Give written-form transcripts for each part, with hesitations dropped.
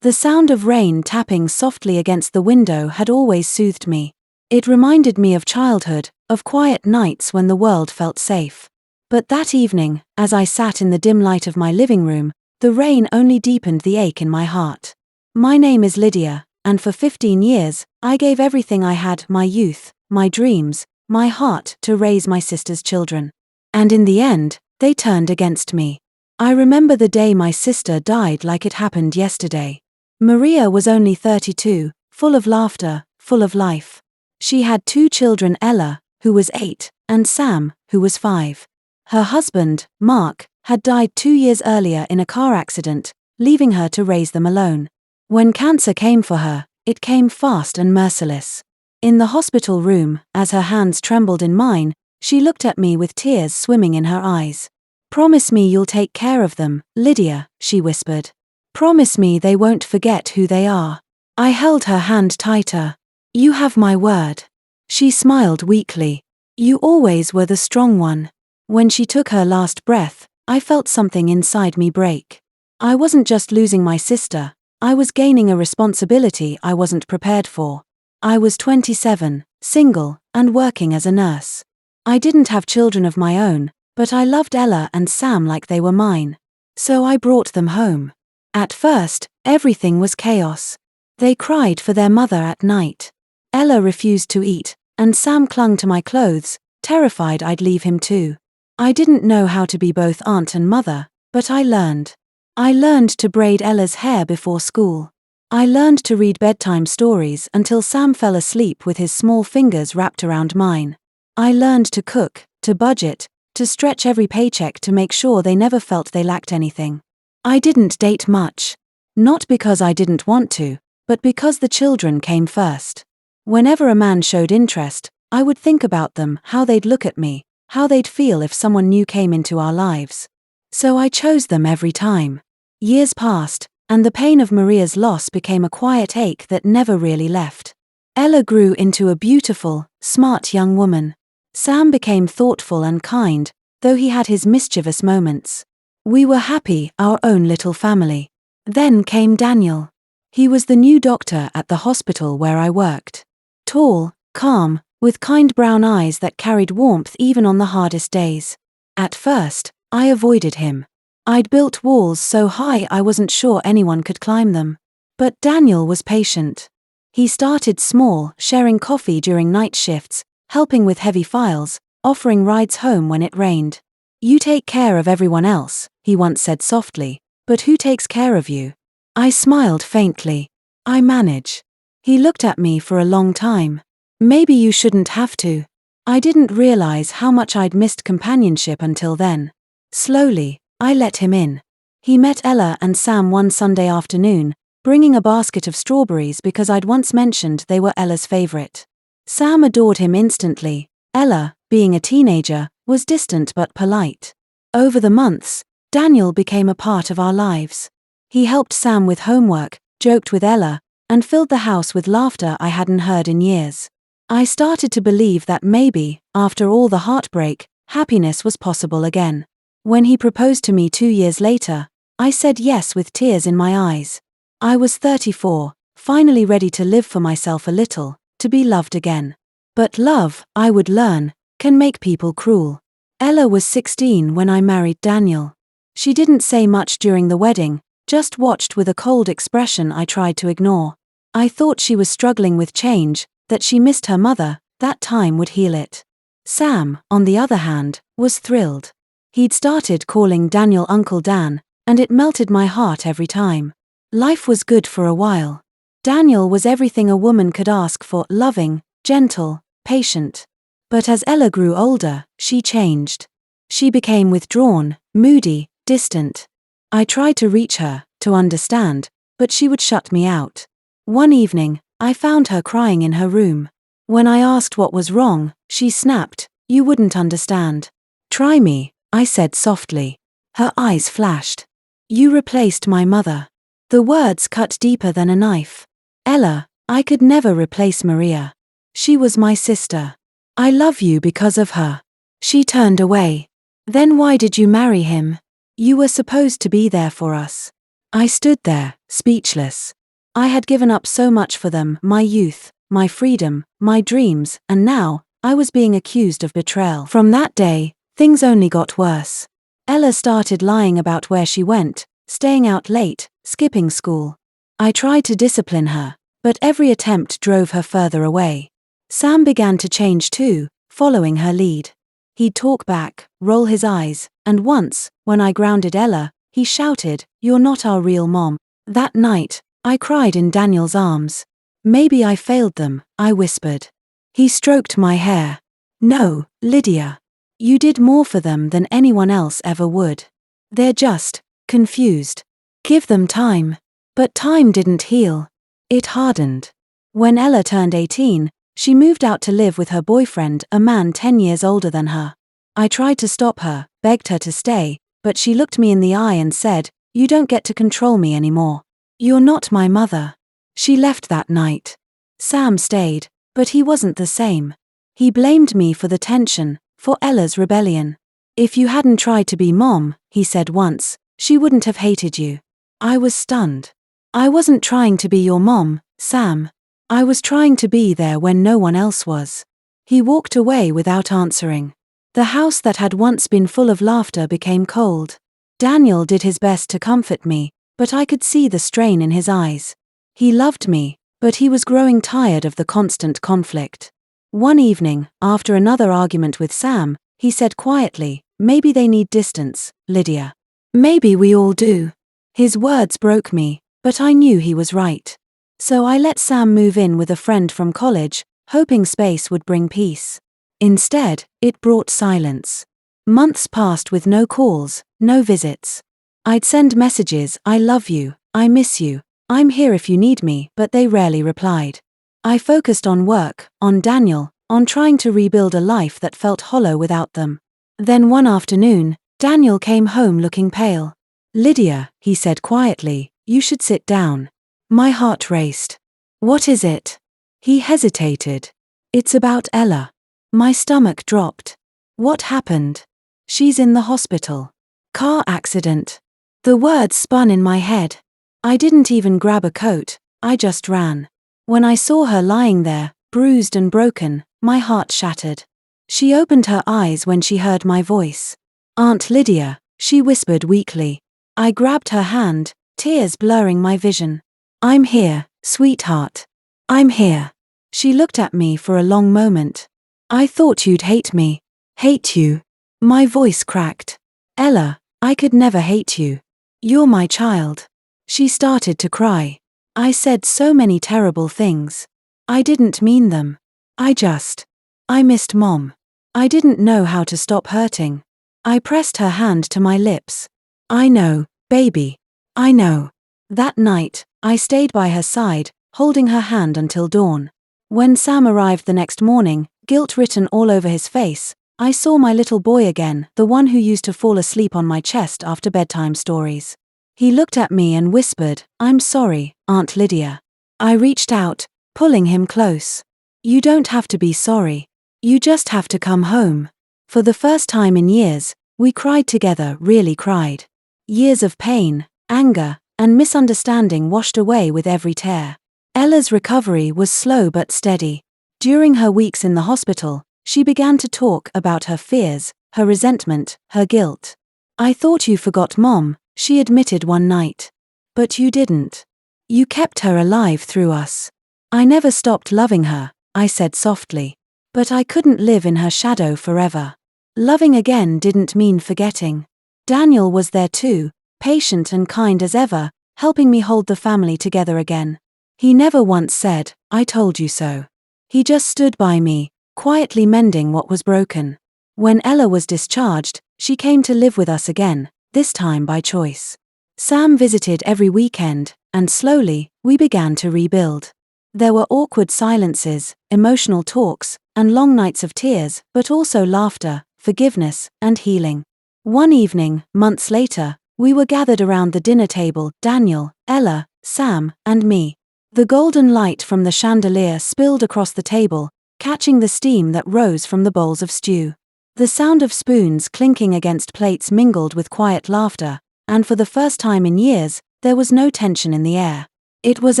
The sound of rain tapping softly against the window had always soothed me. It reminded me of childhood, of quiet nights when the world felt safe. But that evening, as I sat in the dim light of my living room, the rain only deepened the ache in my heart. My name is Lydia, and for 15 years, I gave everything I had, my youth, my dreams, my heart, to raise my sister's children. And in the end, they turned against me. I remember the day my sister died like it happened yesterday. Maria was only 32, full of laughter, full of life. She had 2 children, Ella, who was 8, and Sam, who was 5. Her husband, Mark, had died 2 years earlier in a car accident, leaving her to raise them alone. When cancer came for her, it came fast and merciless. In the hospital room, as her hands trembled in mine, she looked at me with tears swimming in her eyes. "Promise me you'll take care of them, Lydia," she whispered. "Promise me they won't forget who they are." I held her hand tighter. "You have my word." She smiled weakly. "You always were the strong one." When she took her last breath, I felt something inside me break. I wasn't just losing my sister, I was gaining a responsibility I wasn't prepared for. I was 27, single, and working as a nurse. I didn't have children of my own, but I loved Ella and Sam like they were mine. So I brought them home. At first, everything was chaos. They cried for their mother at night. Ella refused to eat, and Sam clung to my clothes, terrified I'd leave him too. I didn't know how to be both aunt and mother, but I learned. I learned to braid Ella's hair before school. I learned to read bedtime stories until Sam fell asleep with his small fingers wrapped around mine. I learned to cook, to budget, to stretch every paycheck to make sure they never felt they lacked anything. I didn't date much. Not because I didn't want to, but because the children came first. Whenever a man showed interest, I would think about them, how they'd look at me, how they'd feel if someone new came into our lives. So I chose them every time. Years passed, and the pain of Maria's loss became a quiet ache that never really left. Ella grew into a beautiful, smart young woman. Sam became thoughtful and kind, though he had his mischievous moments. We were happy, our own little family. Then came Daniel. He was the new doctor at the hospital where I worked. Tall, calm, with kind brown eyes that carried warmth even on the hardest days. At first, I avoided him. I'd built walls so high I wasn't sure anyone could climb them. But Daniel was patient. He started small, sharing coffee during night shifts, helping with heavy files, offering rides home when it rained. "You take care of everyone else," he once said softly, "but who takes care of you?" I smiled faintly. "I manage." He looked at me for a long time. "Maybe you shouldn't have to." I didn't realize how much I'd missed companionship until then. Slowly, I let him in. He met Ella and Sam one Sunday afternoon, bringing a basket of strawberries because I'd once mentioned they were Ella's favorite. Sam adored him instantly. Ella, being a teenager, was distant but polite. Over the months, Daniel became a part of our lives. He helped Sam with homework, joked with Ella, and filled the house with laughter I hadn't heard in years. I started to believe that maybe, after all the heartbreak, happiness was possible again. When he proposed to me 2 years later, I said yes with tears in my eyes. I was 34, finally ready to live for myself a little, to be loved again. But love, I would learn, can make people cruel. Ella was 16 when I married Daniel. She didn't say much during the wedding, just watched with a cold expression I tried to ignore. I thought she was struggling with change, that she missed her mother, that time would heal it. Sam, on the other hand, was thrilled. He'd started calling Daniel Uncle Dan, and it melted my heart every time. Life was good for a while. Daniel was everything a woman could ask for: loving, gentle, patient. But as Ella grew older, she changed. She became withdrawn, moody, distant. I tried to reach her, to understand, but she would shut me out. One evening, I found her crying in her room. When I asked what was wrong, she snapped, "You wouldn't understand." "Try me," I said softly. Her eyes flashed. "You replaced my mother." The words cut deeper than a knife. "Ella, I could never replace Maria. She was my sister. I love you because of her." She turned away. "Then why did you marry him? You were supposed to be there for us." I stood there, speechless. I had given up so much for them, my youth, my freedom, my dreams, and now, I was being accused of betrayal. From that day, things only got worse. Ella started lying about where she went, staying out late, skipping school. I tried to discipline her, but every attempt drove her further away. Sam began to change too, following her lead. He'd talk back, roll his eyes, and once, when I grounded Ella, he shouted, "You're not our real mom." That night, I cried in Daniel's arms. "Maybe I failed them," I whispered. He stroked my hair. "No, Lydia. You did more for them than anyone else ever would. They're just confused. Give them time." But time didn't heal. It hardened. When Ella turned 18, she moved out to live with her boyfriend, a man 10 years older than her. I tried to stop her, begged her to stay, but she looked me in the eye and said, "You don't get to control me anymore. You're not my mother." She left that night. Sam stayed, but he wasn't the same. He blamed me for the tension, for Ella's rebellion. "If you hadn't tried to be mom," he said once, "she wouldn't have hated you." I was stunned. I wasn't trying to be your mom, Sam. I was trying to be there when no one else was. He walked away without answering. The house that had once been full of laughter became cold. Daniel did his best to comfort me, but I could see the strain in his eyes. He loved me, but he was growing tired of the constant conflict. One evening, after another argument with Sam, he said quietly, "Maybe they need distance, Lydia. Maybe we all do." His words broke me, but I knew he was right. So I let Sam move in with a friend from college, hoping space would bring peace. Instead, it brought silence. Months passed with no calls, no visits. I'd send messages, "I love you, I miss you, I'm here if you need me," but they rarely replied. I focused on work, on Daniel, on trying to rebuild a life that felt hollow without them. Then one afternoon, Daniel came home looking pale. "Lydia," he said quietly, "you should sit down." My heart raced. "What is it?" He hesitated. "It's about Ella." My stomach dropped. "What happened?" "She's in the hospital. Car accident." The words spun in my head. I didn't even grab a coat, I just ran. When I saw her lying there, bruised and broken, my heart shattered. She opened her eyes when she heard my voice. "Aunt Lydia," she whispered weakly. I grabbed her hand, tears blurring my vision. "I'm here, sweetheart. I'm here." She looked at me for a long moment. "I thought you'd hate me." "Hate you?" My voice cracked. "Ella, I could never hate you. You're my child." She started to cry. "I said so many terrible things. I didn't mean them. I missed Mom. I didn't know how to stop hurting." I pressed her hand to my lips. "I know, baby. I know." That night, I stayed by her side, holding her hand until dawn. When Sam arrived the next morning, guilt written all over his face, I saw my little boy again, the one who used to fall asleep on my chest after bedtime stories. He looked at me and whispered, "I'm sorry, Aunt Lydia." I reached out, pulling him close. "You don't have to be sorry. You just have to come home." For the first time in years, we cried together, really cried. Years of pain, anger, and misunderstanding washed away with every tear. Ella's recovery was slow but steady. During her weeks in the hospital, she began to talk about her fears, her resentment, her guilt. "I thought you forgot Mom," she admitted one night. "But you didn't. You kept her alive through us." "I never stopped loving her," I said softly. "But I couldn't live in her shadow forever." Loving again didn't mean forgetting. Daniel was there too, patient and kind as ever, helping me hold the family together again. He never once said, "I told you so." He just stood by me, quietly mending what was broken. When Ella was discharged, she came to live with us again, this time by choice. Sam visited every weekend, and slowly, we began to rebuild. There were awkward silences, emotional talks, and long nights of tears, but also laughter, forgiveness, and healing. One evening, months later, we were gathered around the dinner table, Daniel, Ella, Sam, and me. The golden light from the chandelier spilled across the table, catching the steam that rose from the bowls of stew. The sound of spoons clinking against plates mingled with quiet laughter, and for the first time in years, There was no tension in the air. It was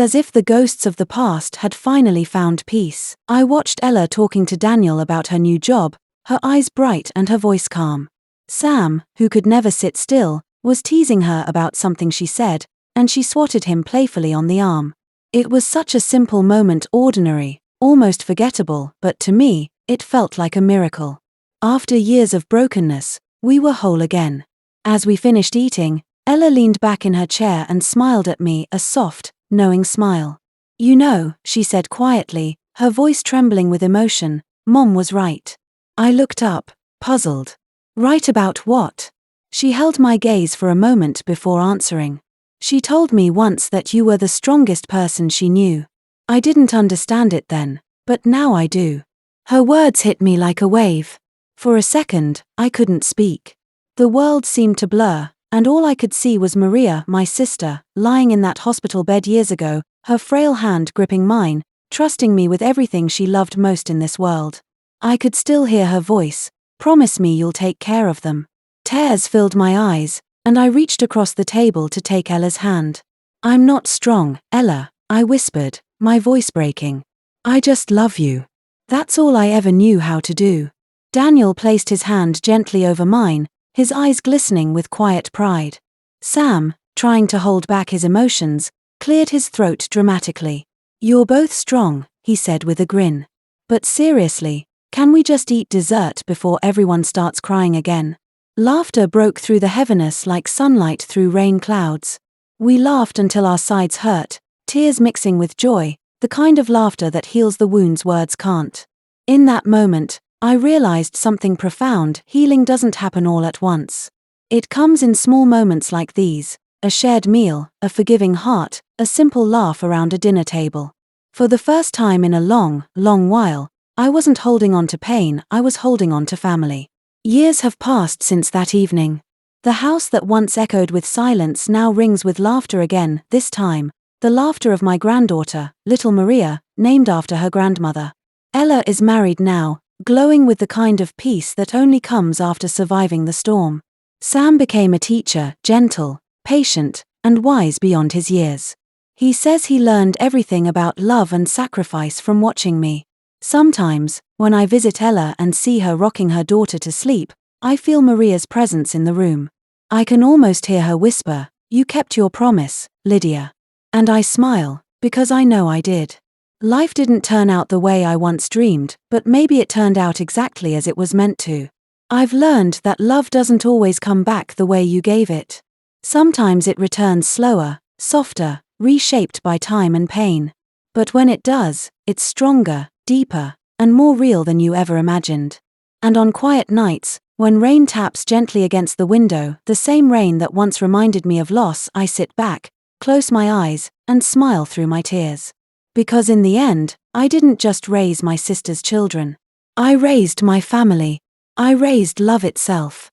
as if the ghosts of the past had finally found peace. I watched Ella talking to Daniel about her new job, her eyes bright and her voice calm. Sam, who could never sit still, was teasing her about something she said, and she swatted him playfully on the arm. It was such a simple moment, ordinary, almost forgettable, but to me, it felt like a miracle. After years of brokenness, we were whole again. As we finished eating, Ella leaned back in her chair and smiled at me, a soft, knowing smile. "You know," she said quietly, her voice trembling with emotion, "Mom was right." I looked up, puzzled. "Right about what?" She held my gaze for a moment before answering. "She told me once that you were the strongest person she knew. I didn't understand it then, but now I do." Her words hit me like a wave. For a second, I couldn't speak. The world seemed to blur, and all I could see was Maria, my sister, lying in that hospital bed years ago, her frail hand gripping mine, trusting me with everything she loved most in this world. I could still hear her voice, "Promise me you'll take care of them." Tears filled my eyes, and I reached across the table to take Ella's hand. "I'm not strong, Ella," I whispered, my voice breaking. "I just love you." That's all I ever knew how to do. Daniel placed his hand gently over mine, his eyes glistening with quiet pride. Sam, trying to hold back his emotions, cleared his throat dramatically. "You're both strong," he said with a grin. "But seriously, can we just eat dessert before everyone starts crying again?" Laughter broke through the heaviness like sunlight through rain clouds. We laughed until our sides hurt, tears mixing with joy, the kind of laughter that heals the wounds words can't. In that moment, I realized something profound: healing doesn't happen all at once. It comes in small moments like these, a shared meal, a forgiving heart, a simple laugh around a dinner table. For the first time in a long, long while, I wasn't holding on to pain, I was holding on to family. Years have passed since that evening. The house that once echoed with silence now rings with laughter again, this time, the laughter of my granddaughter, little Maria, named after her grandmother. Ella is married now, glowing with the kind of peace that only comes after surviving the storm. Sam became a teacher, gentle, patient, and wise beyond his years. He says he learned everything about love and sacrifice from watching me. Sometimes, when I visit Ella and see her rocking her daughter to sleep, I feel Maria's presence in the room. I can almost hear her whisper, "You kept your promise, Lydia." And I smile, because I know I did. Life didn't turn out the way I once dreamed, but maybe it turned out exactly as it was meant to. I've learned that love doesn't always come back the way you gave it. Sometimes it returns slower, softer, reshaped by time and pain. But when it does, it's stronger, deeper, and more real than you ever imagined. And on quiet nights, when rain taps gently against the window, the same rain that once reminded me of loss, I sit back, close my eyes, and smile through my tears. Because in the end, I didn't just raise my sister's children. I raised my family. I raised love itself.